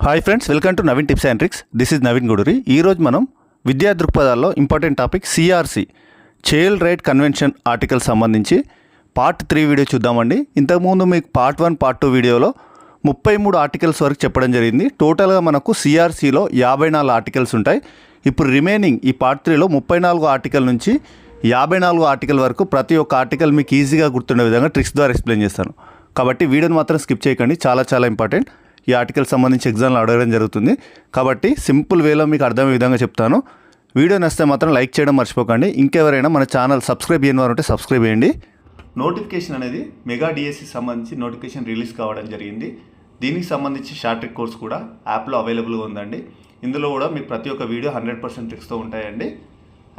Hi friends, welcome to Naveen tips and tricks. This is Naveen Guduri. ఈరోజు మనం విద్యా దృక్పథాల్లో important topic CRC child right convention article సంబంధించి part 3 video చూద్దామండి. ఇంతకుముందు మీకు పార్ట్ 1 పార్ట్ 2 వీడియోలో 33 ఆర్టికల్స్ వరకు చెప్పడం జరిగింది. టోటల్గా మనకు సిఆర్సిలో 54 ఆర్టికల్స్ ఉంటాయి. ఇప్పుడు రిమైనింగ్ ఈ పార్ట్ 3లో 34 ఆర్టికల్ నుంచి 54 ఆర్టికల్ వరకు ప్రతి ఒక్క ఆర్టికల్ మీకు ఈజీగా గుర్తుండే విధంగా ట్రిక్స్ ద్వారా ఎక్స్ప్లెయిన్ చేస్తాను. కాబట్టి వీడియోని మాత్రం స్కిప్ చేయకండి, చాలా ఇంపార్టెంట్. ఈ ఆర్టికల్ సంబంధించి ఎగ్జామ్లో అడగడం జరుగుతుంది కాబట్టి సింపుల్ వేలో మీకు అర్థమయ్యే విధంగా చెప్తాను. వీడియో నచ్చితే మాత్రం లైక్ చేయడం మర్చిపోకండి. ఇంకెవరైనా మన ఛానల్ సబ్స్క్రైబ్ చేయని వారు ఉంటే సబ్స్క్రైబ్ చేయండి. నోటిఫికేషన్ అనేది మెగా డిఎస్సి సంబంధించి నోటిఫికేషన్ రిలీజ్ కావడం జరిగింది. దీనికి సంబంధించి షార్ట్ ట్రిక్ కోర్స్ కూడా యాప్లో అవైలబుల్గా ఉందండి. ఇందులో కూడా మీకు ప్రతి ఒక్క వీడియో 100% ట్రిక్స్తో ఉంటాయండి.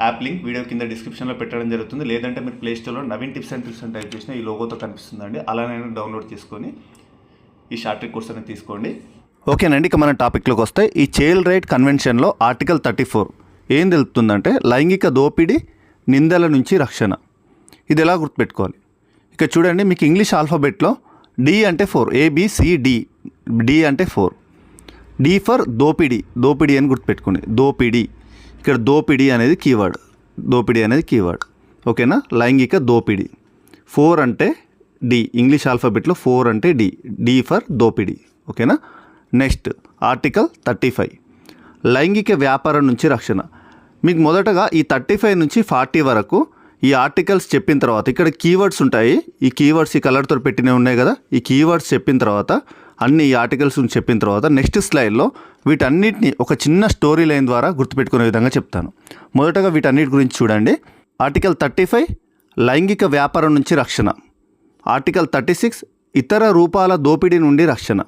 యాప్ లింక్ వీడియో కింద డిస్క్రిప్షన్లో పెట్టడం జరుగుతుంది. లేదంటే మీరు ప్లేస్టోర్లో నవీన్ టిప్స్ అండ్ ట్రిక్స్ అని టైప్ చేసిన ఈ లోగోతో కనిపిస్తుందండి. అలానైనా డౌన్లోడ్ చేసుకొని ఈ షార్ట్ ట్రిక్ కోర్స్ అనేది తీసుకోండి. ఓకేనండి, ఇక మన టాపిక్లోకి వస్తే ఈ చైల్డ్ రైట్ కన్వెన్షన్లో ఆర్టికల్ 34 ఏం తెలుపుతుందంటే లైంగిక దోపిడీ నిందల నుంచి రక్షణ. ఇది ఎలా గుర్తుపెట్టుకోవాలి? ఇక చూడండి, మీకు ఇంగ్లీష్ ఆల్ఫాబెట్లో డి అంటే 4, ABCD. డి అంటే 4, డి ఫర్ దోపిడీ అని గుర్తుపెట్టుకోండి. దోపిడీ, ఇక్కడ దోపిడీ అనేది కీవర్డ్. ఓకేనా? లైంగిక దోపిడీ. 4 అంటే డి, ఇంగ్లీష్ ఆల్ఫాబెట్లో 4 అంటే డి ఫర్ దోపిడీ. ఓకేనా? నెక్స్ట్ ఆర్టికల్ 35 లైంగిక వ్యాపారం నుంచి రక్షణ. మీకు మొదటగా ఈ 35 నుంచి 40 వరకు ఈ ఆర్టికల్స్ చెప్పిన తర్వాత ఇక్కడ కీవర్డ్స్ ఉంటాయి. ఈ కీవర్డ్స్ ఈ కలర్తో పెట్టినవి ఉన్నాయి కదా, ఈ కీవర్డ్స్ చెప్పిన తర్వాత అన్ని ఈ ఆర్టికల్స్ చెప్పిన తర్వాత నెక్స్ట్ స్లైడ్లో వీటన్నిటిని ఒక చిన్న స్టోరీ లైన్ ద్వారా గుర్తుపెట్టుకునే విధంగా చెప్తాను. మొదటగా వీటన్నిటి గురించి చూడండి. ఆర్టికల్ 35 లైంగిక వ్యాపారం నుంచి రక్షణ. ఆర్టికల్ 36 ఇతర రూపాల దోపిడీ నుండి రక్షణ.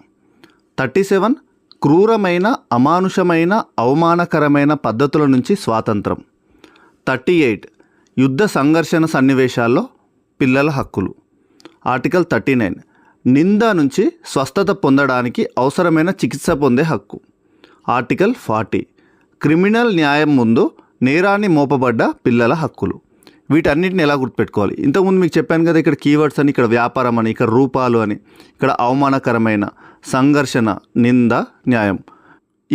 37 క్రూరమైన, అమానుషమైన, అవమానకరమైన పద్ధతుల నుంచి స్వాతంత్రం. 38 యుద్ధ సంఘర్షణ సన్నివేశాల్లో పిల్లల హక్కులు. ఆర్టికల్ 39 నింద నుంచి స్వస్థత పొందడానికి అవసరమైన చికిత్స పొందే హక్కు. ఆర్టికల్ 40 క్రిమినల్ న్యాయం ముందు నేరాన్ని మోపబడ్డ పిల్లల హక్కులు. వీటన్నిటిని ఎలా గుర్తుపెట్టుకోవాలి? ఇంతకుముందు మీకు చెప్పాను కదా, ఇక్కడ కీవర్డ్స్ అని, ఇక్కడ వ్యాపారం అని, ఇక్కడ రూపాలు అని, ఇక్కడ అవమానకరమైన, సంఘర్షణ, నింద, న్యాయం.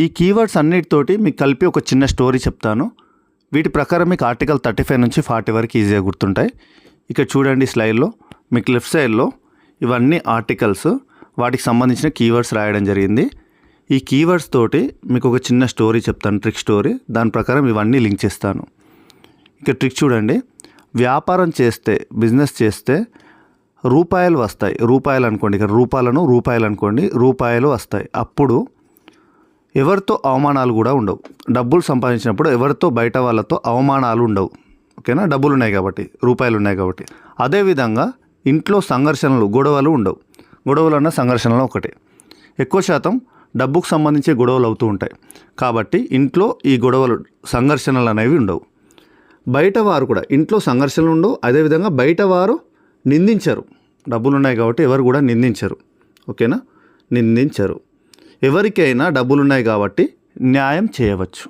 ఈ కీవర్డ్స్ అన్నిటితోటి మీకు కలిపి ఒక చిన్న స్టోరీ చెప్తాను. వీటి ప్రకారం మీకు ఆర్టికల్ 35 నుంచి 40 వరకు ఈజీగా గుర్తుంటాయి. ఇక్కడ చూడండి స్లైడ్లో మీకు లెఫ్ట్ సైడ్లో ఇవన్నీ ఆర్టికల్స్, వాటికి సంబంధించిన కీవర్డ్స్ రాయడం జరిగింది. ఈ కీవర్డ్స్ తోటి మీకు ఒక చిన్న స్టోరీ చెప్తాను, ట్రిక్ స్టోరీ. దాని ప్రకారం ఇవన్నీ లింక్ చేస్తాను. ఇక ట్రిక్ చూడండి. వ్యాపారం చేస్తే, బిజినెస్ చేస్తే రూపాయలు వస్తాయి. రూపాయలు అనుకోండి, ఇక్కడ రూపాయలు అనుకోండి, రూపాయలు వస్తాయి. అప్పుడు ఎవరితో అవమానాలు కూడా ఉండవు. డబ్బులు సంపాదించినప్పుడు ఎవరితో, బయట వాళ్ళతో అవమానాలు ఉండవు. ఓకేనా? డబ్బులు ఉన్నాయి కాబట్టి, రూపాయలు ఉన్నాయి కాబట్టి. అదేవిధంగా ఇంట్లో సంఘర్షణలు, గొడవలు ఉండవు. గొడవలన్నా సంఘర్షణలు ఒకటే. ఎక్కువ శాతం డబ్బుకు సంబంధించి గొడవలు అవుతూ ఉంటాయి కాబట్టి ఇంట్లో ఈ గొడవలు, సంఘర్షణలు అనేవి ఉండవు. బయట వారు కూడా ఇంట్లో సంఘర్షణలు ఉండవు. అదేవిధంగా బయట వారు నిందించరు. డబ్బులు ఉన్నాయి కాబట్టి ఎవరు కూడా నిందించరు. ఓకేనా? నిందించరు. ఎవరికైనా డబ్బులు ఉన్నాయి కాబట్టి న్యాయం చేయవచ్చు.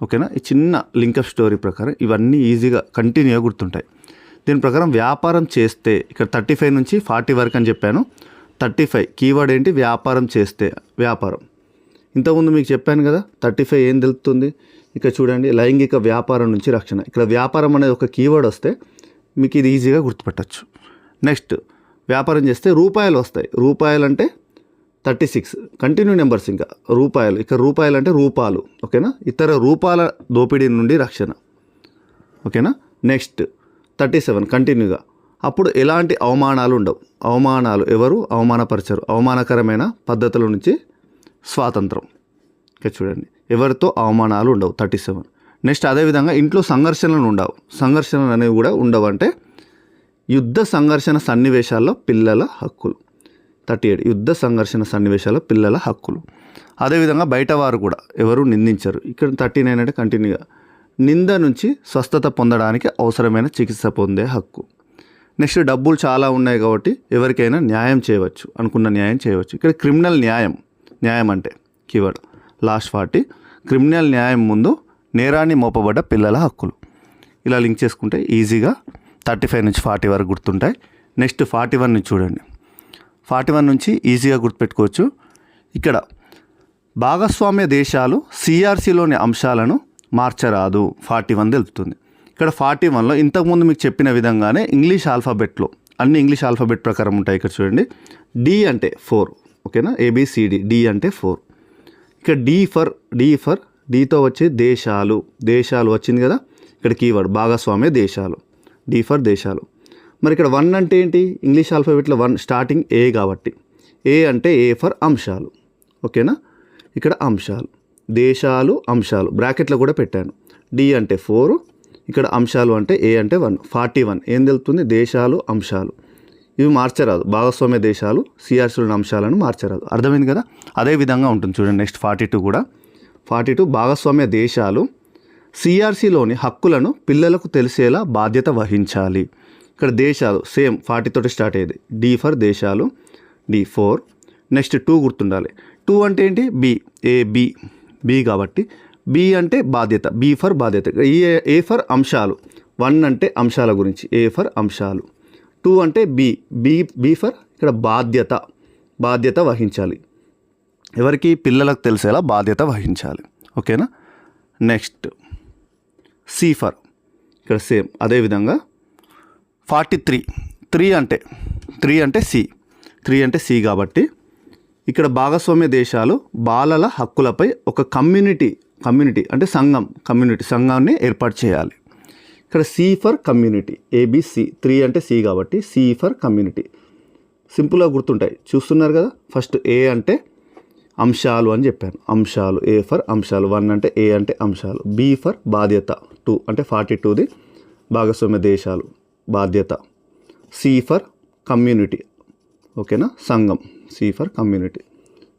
ఓకేనా? ఈ చిన్న లింకప్ స్టోరీ ప్రకారం ఇవన్నీ ఈజీగా కంటిన్యూగా గుర్తుంటాయి. దీని ప్రకారం వ్యాపారం చేస్తే ఇక్కడ 35 నుంచి 40 వరకు అని చెప్పాను. 35 కీవర్డ్ ఏంటి? వ్యాపారం చేస్తే, వ్యాపారం. ఇంతకుముందు మీకు చెప్పాను కదా 35 ఏం తెలుపుతుంది. ఇక చూడండి, లైంగిక వ్యాపారం నుంచి రక్షణ. ఇక్కడ వ్యాపారం అనేది ఒక కీవర్డ్ వస్తే మీకు ఇది ఈజీగా గుర్తుపెట్టచ్చు. నెక్స్ట్ వ్యాపారం చేస్తే రూపాయలు వస్తాయి. రూపాయలు అంటే 36 కంటిన్యూ నెంబర్స్. ఇంకా రూపాయలు, ఇక్కడ రూపాయలు అంటే రూపాలు. ఓకేనా? ఇతర రూపాల దోపిడీ నుండి రక్షణ. ఓకేనా? నెక్స్ట్ 37 కంటిన్యూగా. అప్పుడు ఎలాంటి అవమానాలు ఉండవు. అవమానాలు ఎవరు అవమానపరచరు. అవమానకరమైన పద్ధతుల నుంచి స్వాతంత్రం. ఇక్కడ చూడండి, ఎవరితో అవమానాలు ఉండవు. 37. నెక్స్ట్ అదేవిధంగా ఇంట్లో సంఘర్షణలు ఉండవు. సంఘర్షణలు అనేవి కూడా ఉండవు. అంటే యుద్ధ సంఘర్షణ సన్నివేశాల్లో పిల్లల హక్కులు. 38 యుద్ధ సంఘర్షణ సన్నివేశాల్లో పిల్లల హక్కులు. అదేవిధంగా బయట వారు కూడా ఎవరు నిందించరు. ఇక్కడ 39 అంటే కంటిన్యూగా నింద నుంచి స్వస్థత పొందడానికి అవసరమైన చికిత్స పొందే హక్కు. నెక్స్ట్ డబ్బులు చాలా ఉన్నాయి కాబట్టి ఎవరికైనా న్యాయం చేయవచ్చు, అనుకున్న న్యాయం చేయవచ్చు. ఇక్కడ క్రిమినల్ న్యాయం అంటే కీవర్డ్. లాస్ట్ 40 క్రిమినల్ న్యాయం ముందు నేరాన్ని మోపబడ్డ పిల్లల హక్కులు. ఇలా లింక్ చేసుకుంటే ఈజీగా 35 నుంచి 40 వరకు గుర్తుంటాయి. నెక్స్ట్ 41 నుంచి చూడండి. 41 నుంచి ఈజీగా గుర్తుపెట్టుకోవచ్చు. ఇక్కడ భాగస్వామ్య దేశాలు సిఆర్సిలోని అంశాలను మార్చరాదు 41 తెలుపుతుంది. ఇక్కడ 41లో ఇంతకుముందు మీకు చెప్పిన విధంగానే ఇంగ్లీష్ ఆల్ఫాబెట్లో అన్ని ఇంగ్లీష్ ఆల్ఫాబెట్ ప్రకారం ఉంటాయి. ఇక్కడ చూడండి, డి అంటే 4, ఓకేనా, ఏబిసిడి, డి అంటే 4. ఇక్కడ డీతో వచ్చే దేశాలు వచ్చింది కదా, ఇక్కడ కీవర్డ్ భాగస్వామ్య దేశాలు, డి ఫర్ దేశాలు. మరి ఇక్కడ 1 అంటే ఏంటి, ఇంగ్లీష్ ఆల్ఫాబెట్లో 1 స్టార్టింగ్ ఏ కాబట్టి ఏ అంటే ఏ ఫర్ అంశాలు, ఓకేనా. ఇక్కడ అంశాలు, దేశాలు, అంశాలు బ్రాకెట్లో కూడా పెట్టాను. డి అంటే 4, ఇక్కడ అంశాలు అంటే ఏ అంటే 1. 41 ఏం తెలుపుతుంది, దేశాలు, అంశాలు. ఇవి మార్చరాదు, భాగస్వామ్య దేశాలు సిఆర్సీలోని అంశాలను మార్చరాదు. అర్థమైంది కదా. అదే విధంగా ఉంటుంది చూడండి. నెక్స్ట్ 42 కూడా 42 భాగస్వామ్య దేశాలు సిఆర్సీలోని హక్కులను పిల్లలకు తెలిసేలా బాధ్యత వహించాలి. ఇక్కడ దేశాలు సేమ్ 40 తోటి స్టార్ట్ అయ్యేది, డి ఫర్ దేశాలు, డి 4. నెక్స్ట్ 2 గుర్తుండాలి. 2 అంటే ఏంటి, బి కాబట్టి బి అంటే బాధ్యత, బి ఫర్ బాధ్యత. ఏ ఫర్ అంశాలు, 1 అంటే అంశాల గురించి, ఏ ఫర్ అంశాలు. 2 అంటే బి ఫర్ ఇక్కడ బాధ్యత వహించాలి. ఎవరికి, పిల్లలకు తెలిసేలా బాధ్యత వహించాలి, ఓకేనా. నెక్స్ట్ సి ఫర్ ఇక్కడ సేమ్ అదేవిధంగా 43 3 అంటే సి కాబట్టి ఇక్కడ భాగస్వామ్య దేశాలు బాలల హక్కులపై ఒక కమ్యూనిటీ అంటే సంఘాన్ని ఏర్పాటు చేయాలి. ఇక్కడ సి ఫర్ కమ్యూనిటీ, ఏబిసి, 3 అంటే సి కాబట్టి సి ఫర్ కమ్యూనిటీ. సింపుల్గా గుర్తుంటాయి, చూస్తున్నారు కదా. ఫస్ట్ ఏ అంటే అంశాలు అని చెప్పాను, అంశాలు, ఏ ఫర్ అంశాలు. 1 అంటే ఏ అంటే అంశాలు. బి ఫర్ బాధ్యత, 2 అంటే 42ది భాగస్వామ్య దేశాలు బాధ్యత. సి ఫర్ కమ్యూనిటీ, ఓకేనా, సంఘం, సి ఫర్ కమ్యూనిటీ,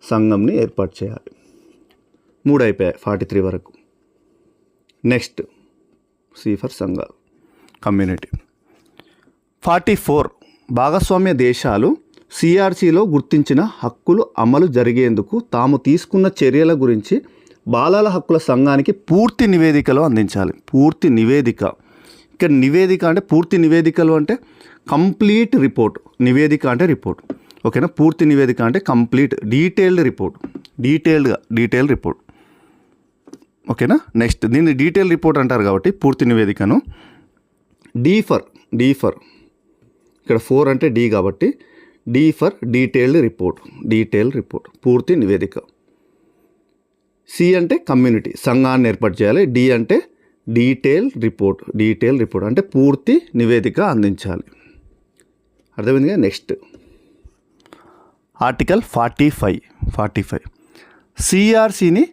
సంఘంని ఏర్పాటు చేయాలి. 3 అయిపోయాయి 43 వరకు. నెక్స్ట్ సి ఫర్ సంఘాలు, కమ్యూనిటీ. 44 భాగస్వామ్య దేశాలు సిఆర్సిలో గుర్తించిన హక్కులు అమలు జరిగేందుకు తాము తీసుకున్న చర్యల గురించి బాలల హక్కుల సంఘానికి పూర్తి నివేదికలు అందించాలి. పూర్తి నివేదిక, ఇక్కడ నివేదిక అంటే పూర్తి నివేదికలు అంటే కంప్లీట్ రిపోర్ట్, నివేదిక అంటే రిపోర్ట్, ఓకేనా. పూర్తి నివేదిక అంటే కంప్లీట్ డీటెయిల్డ్ రిపోర్ట్, ఓకేనా. నెక్స్ట్ దీన్ని డీటెయిల్ రిపోర్ట్ అంటారు కాబట్టి పూర్తి నివేదికను. డి ఫర్ ఇక్కడ 4 అంటే డి కాబట్టి డి ఫర్ డీటెయిల్డ్ రిపోర్ట్, పూర్తి నివేదిక. సి అంటే కమ్యూనిటీ, సంఘాన్ని ఏర్పాటు చేయాలి. డి అంటే డీటెయిల్ రిపోర్ట్ అంటే పూర్తి నివేదిక అందించాలి. అర్థమైందిగా. నెక్స్ట్ ఆర్టికల్ 45 సిఆర్సిని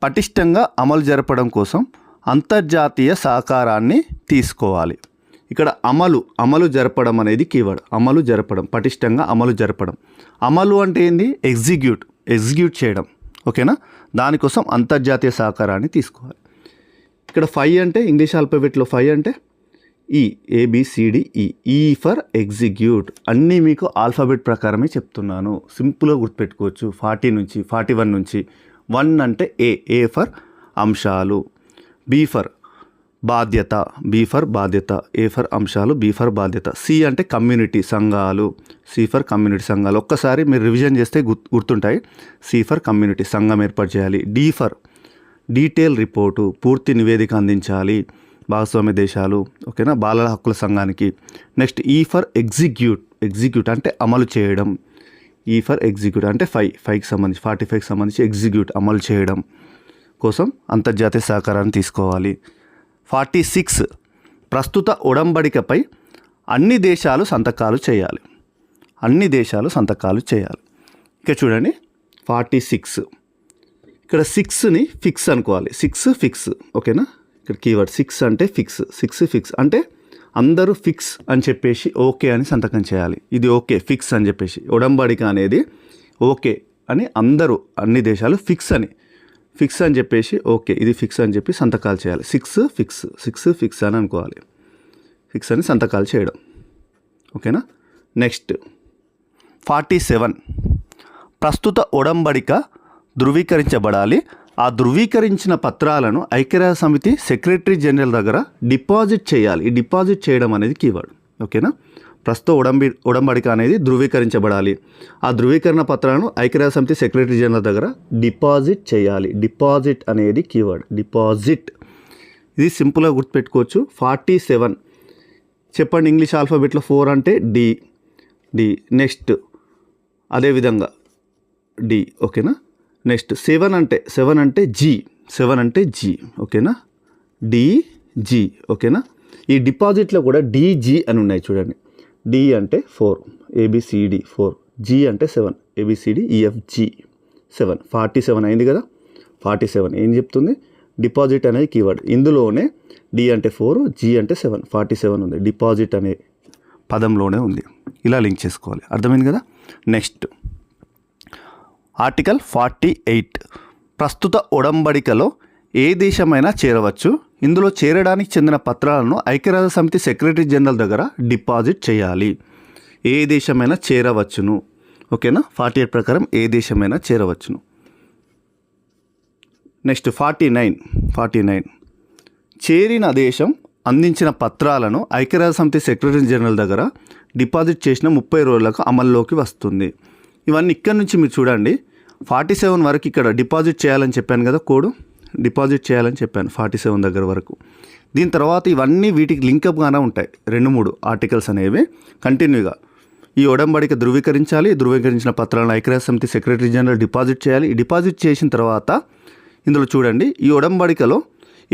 పటిష్టంగా అమలు జరపడం కోసం అంతర్జాతీయ సహకారాన్ని తీసుకోవాలి. ఇక్కడ అమలు జరపడం అనేది కీవర్డ్. అమలు జరపడం, పటిష్టంగా అమలు జరపడం. అమలు అంటే ఏంది, ఎగ్జిక్యూట్ చేయడం, ఓకేనా. దానికోసం అంతర్జాతీయ సహకారాన్ని తీసుకోవాలి. ఇక్కడ 5 అంటే ఇంగ్లీష్ ఆల్ఫాబెట్లో 5 అంటే ఈ ఏబిసిడిఈ, ఈ ఫర్ ఎగ్జిక్యూట్. అన్నీ మీకు ఆల్ఫాబెట్ ప్రకారమే చెప్తున్నాను, సింపుల్గా గుర్తుపెట్టుకోవచ్చు. 40 నుంచి 41 నుంచి 1 అంటే ఏ ఫర్ అంశాలు, బి ఫర్ బాధ్యత, ఏ ఫర్ అంశాలు, బి ఫర్ బాధ్యత. సి అంటే కమ్యూనిటీ, సంఘాలు, సి ఫర్ కమ్యూనిటీ, సంఘాలు. ఒక్కసారి మీరు రివిజన్ చేస్తే గుర్తుంటాయి. సి ఫర్ కమ్యూనిటీ, సంఘం ఏర్పాటు చేయాలి. డి ఫర్ డీటెయిల్ రిపోర్టు, పూర్తి నివేదిక అందించాలి భాగస్వామ్య దేశాలు, ఓకేనా, బాలల హక్కుల సంఘానికి. నెక్స్ట్ ఈ ఫర్ ఎగ్జిక్యూట్ అంటే అమలు చేయడం. ఈ ఫర్ ఎగ్జిక్యూట్ అంటే 5కి సంబంధించి 45కి సంబంధించి ఎగ్జిక్యూట్, అమలు చేయడం కోసం అంతర్జాతీయ సహకారాన్ని తీసుకోవాలి. 46 ప్రస్తుత ఉడంబడికపై అన్ని దేశాలు సంతకాలు చేయాలి. ఇక్కడ చూడండి 46 ఇక్కడ 6ని ఫిక్స్ అనుకోవాలి. 6 ఫిక్స్, ఓకేనా. ఇక్కడ కీవర్డ్ 6 అంటే ఫిక్స్ అంటే అందరూ ఫిక్స్ అని చెప్పేసి ఓకే అని సంతకం చేయాలి. ఇది ఓకే, ఫిక్స్ అని చెప్పేసి. ఉడంబడిక అనేది ఓకే అని అందరూ, అన్ని దేశాలు ఫిక్స్ అని చెప్పేసి ఓకే ఇది ఫిక్స్ అని చెప్పి సంతకాలు చేయాలి. 6 ఫిక్స్ అని అనుకోవాలి. ఫిక్స్ అని సంతకాలు చేయడం, ఓకేనా. నెక్స్ట్ 47 ప్రస్తుత ఉడంబడిక ధృవీకరించబడాలి. ఆ ధృవీకరించిన పత్రాలను ఐక్యరాజ్య సమితి సెక్రటరీ జనరల్ దగ్గర డిపాజిట్ చేయాలి. ఈ డిపాజిట్ చేయడం అనేది కీవర్డ్, ఓకేనా. ప్రస్తుత ఉడంబడిక అనేది ధృవీకరించబడాలి. ఆ ధృవీకరణ పత్రాలను ఐక్యరాజ్యసమితి సెక్రటరీ జనరల్ దగ్గర డిపాజిట్ చేయాలి. డిపాజిట్ అనేది కీవర్డ్. డిపాజిట్ ఇది సింపుల్గా గుర్తుపెట్టుకోవచ్చు. 47 చెప్పండి ఇంగ్లీష్ ఆల్ఫాబెట్లో. 4 అంటే డి. నెక్స్ట్ అదేవిధంగా డి. ఓకేనా. నెక్స్ట్ 7 అంటే జీ. 7 అంటే జీ. ఓకేనా. డిజీ. ఓకేనా. ఈ డిపాజిట్లో కూడా డిజీ అని ఉన్నాయి చూడండి. డి అంటే 4 ABCD 4, జీ అంటే 7 ABCD EFG 7. 47 అయింది కదా. 47 ఏం చెప్తుంది? డిపాజిట్ అనేది కీవర్డ్. ఇందులోనే డి అంటే 4, జీ అంటే 7, 47 ఉంది. డిపాజిట్ అనే పదంలోనే ఉంది. ఇలా లింక్ చేసుకోవాలి. అర్థమైంది కదా. నెక్స్ట్ ఆర్టికల్ 48 ప్రస్తుత ఉడంబడికలో ఏ దేశమైనా చేరవచ్చు. ఇందులో చేరడానికి చెందిన పత్రాలను ఐక్యరాజ్యసమితి సెక్రటరీ జనరల్ దగ్గర డిపాజిట్ చేయాలి. ఏ దేశమైనా చేరవచ్చును. ఓకేనా. 48 ప్రకారం ఏ దేశమైనా చేరవచ్చును. నెక్స్ట్ 49 చేరిన దేశం అందించిన పత్రాలను ఐక్యరాజ్యసమితి సెక్రటరీ జనరల్ దగ్గర డిపాజిట్ చేసిన 30 రోజులకు అమల్లోకి వస్తుంది. ఇవన్నీ ఇక్కడ నుంచి మీరు చూడండి. 47 వరకు ఇక్కడ డిపాజిట్ చేయాలని చెప్పాను కదా. కోడ్ డిపాజిట్ చేయాలని చెప్పాను 47 దగ్గర వరకు. దీని తర్వాత ఇవన్నీ వీటికి లింకప్గానే ఉంటాయి. 2-3 ఆర్టికల్స్ అనేవి కంటిన్యూగా ఈ ఉడంబడిక ధృవీకరించిన పత్రాలను ఐక్యరాజ్యసమితి సెక్రటరీ జనరల్ డిపాజిట్ చేయాలి. ఈ డిపాజిట్ చేసిన తర్వాత ఇందులో చూడండి ఈ ఉడంబడికలో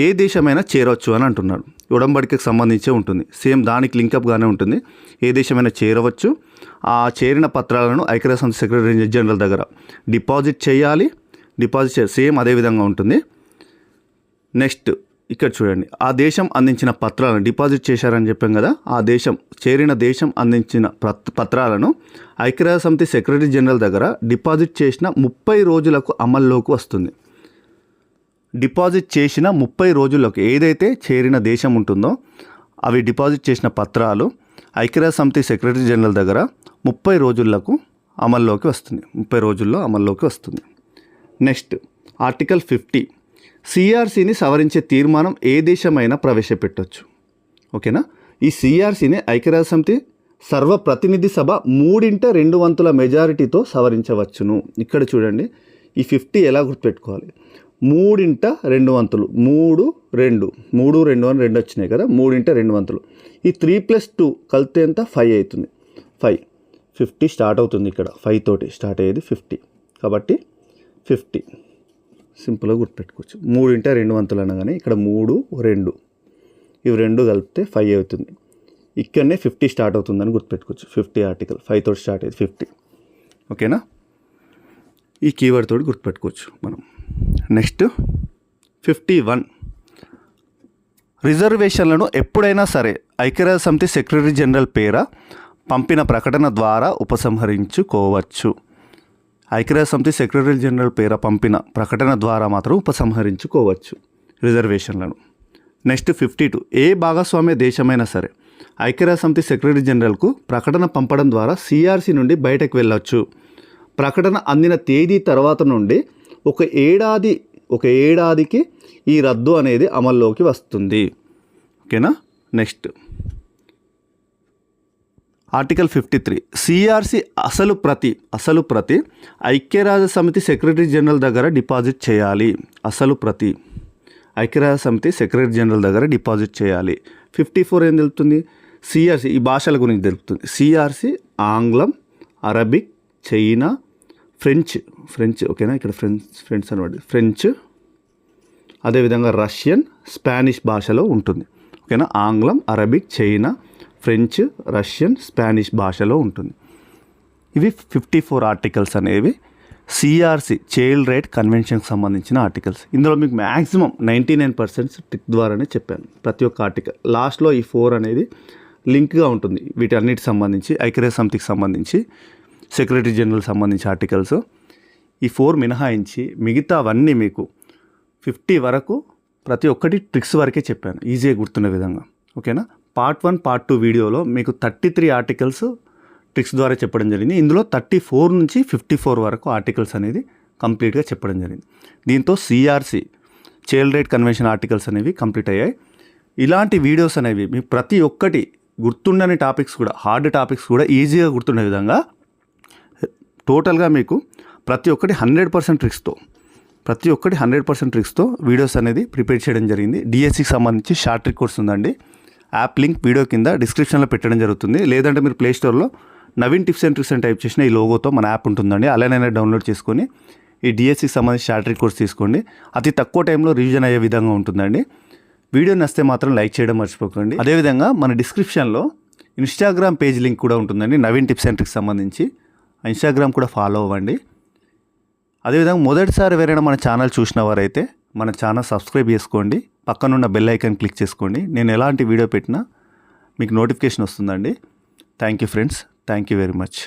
ఏ దేశమైనా చేరవచ్చు అని అంటున్నాడు. ఉడంబడికకు సంబంధించే ఉంటుంది. సేమ్ దానికి లింకప్గానే ఉంటుంది. ఏ దేశమైనా చేరవచ్చు. ఆ చేరిన పత్రాలను ఐక్యరాజ్యసమితి సెక్రటరీ జనరల్ దగ్గర డిపాజిట్ చేయాలి. సేమ్ అదే విధంగా ఉంటుంది. నెక్స్ట్ ఇక్కడ చూడండి. ఆ దేశం అందించిన పత్రాలను డిపాజిట్ చేశారని చెప్పాం కదా. ఆ దేశం చేరిన దేశం అందించిన పత్రాలను ఐక్యరాజ్యసమితి సెక్రటరీ జనరల్ దగ్గర డిపాజిట్ చేసిన 30 రోజులకు అమల్లోకి వస్తుంది. డిపాజిట్ చేసిన 30 రోజుల్లోకి ఏదైతే చేరిన దేశం ఉంటుందో అవి డిపాజిట్ చేసిన పత్రాలు ఐక్యరాజ్యసమితి సెక్రటరీ జనరల్ దగ్గర 30 రోజులకు అమల్లోకి వస్తుంది. 30 రోజుల్లో అమల్లోకి వస్తుంది. నెక్స్ట్ ఆర్టికల్ 50 సిఆర్సీని సవరించే తీర్మానం ఏ దేశమైనా ప్రవేశపెట్టవచ్చు. ఓకేనా. ఈ సిఆర్సీని ఐక్యరాజ్యసమితి సర్వప్రతినిధి సభ 3/2 మెజారిటీతో సవరించవచ్చును. ఇక్కడ చూడండి ఈ 50 ఎలా గుర్తుపెట్టుకోవాలి. 3/2 3 అని 2 వచ్చినాయి కదా. 3/2 ఈ 3+2 కలిపితే ఎంత 5 అవుతుంది. 50 స్టార్ట్ అవుతుంది. ఇక్కడ 5 తోటి స్టార్ట్ అయ్యేది 50. కాబట్టి 50 సింపుల్గా గుర్తుపెట్టుకోవచ్చు. 3/2 అనగానే ఇక్కడ 3, 2 ఇవి 2 కలిపితే 5 అవుతుంది. ఇక్కడనే 50 స్టార్ట్ అవుతుందని గుర్తుపెట్టుకోవచ్చు. 50 ఆర్టికల్ 5 తోటి స్టార్ట్ అయ్యేది 50. ఓకేనా. ఈ కీవర్డ్ తోటి గుర్తుపెట్టుకోవచ్చు మనం. నెక్స్ట్ 51 రిజర్వేషన్లను ఎప్పుడైనా సరే ఐక్యరాజ్యసమితి సెక్రటరీ జనరల్ పేర పంపిన ప్రకటన ద్వారా ఉపసంహరించుకోవచ్చు. ఐక్యరాజ్యసమితి సెక్రటరీ జనరల్ పేర పంపిన ప్రకటన ద్వారా మాత్రం ఉపసంహరించుకోవచ్చు రిజర్వేషన్లను. నెక్స్ట్ 52 ఏ భాగస్వామ్య దేశమైనా సరే ఐక్యరాజ్యసమితి సెక్రటరీ జనరల్కు ప్రకటన పంపడం ద్వారా సిఆర్సీ నుండి బయటకు వెళ్ళవచ్చు. ప్రకటన అందిన తేదీ తర్వాత నుండి ఒక ఏడాదికి ఈ రద్దు అనేది అమల్లోకి వస్తుంది. ఓకేనా. నెక్స్ట్ ఆర్టికల్ 53 సిఆర్సీ అసలు ప్రతి ఐక్యరాజ్యసమితి సెక్రటరీ జనరల్ దగ్గర డిపాజిట్ చేయాలి. అసలు ప్రతి ఐక్యరాజ్యసమితి సెక్రటరీ జనరల్ దగ్గర డిపాజిట్ చేయాలి. 54 ఏం తెలుపుతుంది? సిఆర్సీ ఈ భాషల గురించి తెలుపుతుంది. సిఆర్సీ ఆంగ్లం, అరబిక్, చైనా, ఫ్రెంచ్ ఓకేనా. ఇక్కడ ఫ్రెంచ్ అనమాట. ఫ్రెంచ్ అదేవిధంగా రష్యన్, స్పానిష్ భాషలో ఉంటుంది. ఓకేనా. ఆంగ్లం, Arabic, China, French, Russian, Spanish భాషలో ఉంటుంది. ఇవి 54 ఆర్టికల్స్ అనేవి సిఆర్సీ చైల్డ్ రైట్ కన్వెన్షన్కి సంబంధించిన ఆర్టికల్స్. ఇందులో మీకు మ్యాక్సిమం 99% ట్రిక్ ద్వారానే చెప్పాను ప్రతి ఒక్క ఆర్టికల్. లాస్ట్లో ఈ 4 అనేది లింక్గా ఉంటుంది వీటన్నిటికి సంబంధించి. ఐక్యరాజ్యసమితికి సంబంధించి, సెక్రటరీ జనరల్ సంబంధించి ఆర్టికల్స్. ఈ 4 మినహాయించి మిగతావన్నీ మీకు 50 వరకు ప్రతి ఒక్కటి ట్రిక్స్ వరకే చెప్పాను ఈజీగా గుర్తున్న విధంగా. ఓకేనా. పార్ట్ 1, పార్ట్ 2 వీడియోలో మీకు 33 ఆర్టికల్స్ ట్రిక్స్ ద్వారా చెప్పడం జరిగింది. ఇందులో 34 నుంచి 54 వరకు ఆర్టికల్స్ అనేది కంప్లీట్గా చెప్పడం జరిగింది. దీంతో CRC child right convention articles అనేవి కంప్లీట్ అయ్యాయి. ఇలాంటి వీడియోస్ అనేవి మీకు ప్రతి ఒక్కటి గుర్తుండని టాపిక్స్ కూడా, హార్డ్ టాపిక్స్ కూడా ఈజీగా గుర్తుండే విధంగా టోటల్గా మీకు ప్రతి ఒక్కటి 100% ట్రిక్స్తో వీడియోస్ అనేది ప్రిపేర్ చేయడం జరిగింది. డిఎస్సికి సంబంధించి షార్ట్ ట్రిక్ కోర్స్ ఉందండి. యాప్ లింక్ వీడియో కింద డిస్క్రిప్షన్లో పెట్టడం జరుగుతుంది. లేదంటే మీరు ప్లేస్టోర్లో నవీన్ టిప్స్ అండ్ ట్రిక్స్ అని టైప్ చేసిన ఈ లోగోతో మన యాప్ ఉంటుందండి. అలానే డౌన్లోడ్ చేసుకొని ఈ డిఎస్సికి సంబంధించి షార్ట్ ట్రిక్ కోర్స్ తీసుకోండి. అతి తక్కువ టైంలో రివిజన్ అయ్యే విధంగా ఉంటుందండి. వీడియో నచ్చితే మాత్రం లైక్ చేయడం మర్చిపోకండి. అదేవిధంగా మన డిస్క్రిప్షన్లో ఇన్స్టాగ్రామ్ పేజ్ లింక్ కూడా ఉంటుందండి. నవీన్ టిప్స్ అండ్ ట్రిక్స్ సంబంధించి ఇన్స్టాగ్రామ్ కూడా ఫాలో అవ్వండి. అదేవిధంగా మొదటిసారి ఎవరైనా మన ఛానల్ చూసిన వారైతే మన ఛానల్ సబ్స్క్రైబ్ చేసుకోండి. పక్కనున్న బెల్ ఐకాన్ క్లిక్ చేసుకోండి. నేను ఎలాంటి వీడియో పెట్టినా మీకు నోటిఫికేషన్ వస్తుందండి. Thank you friends. Thank you very much.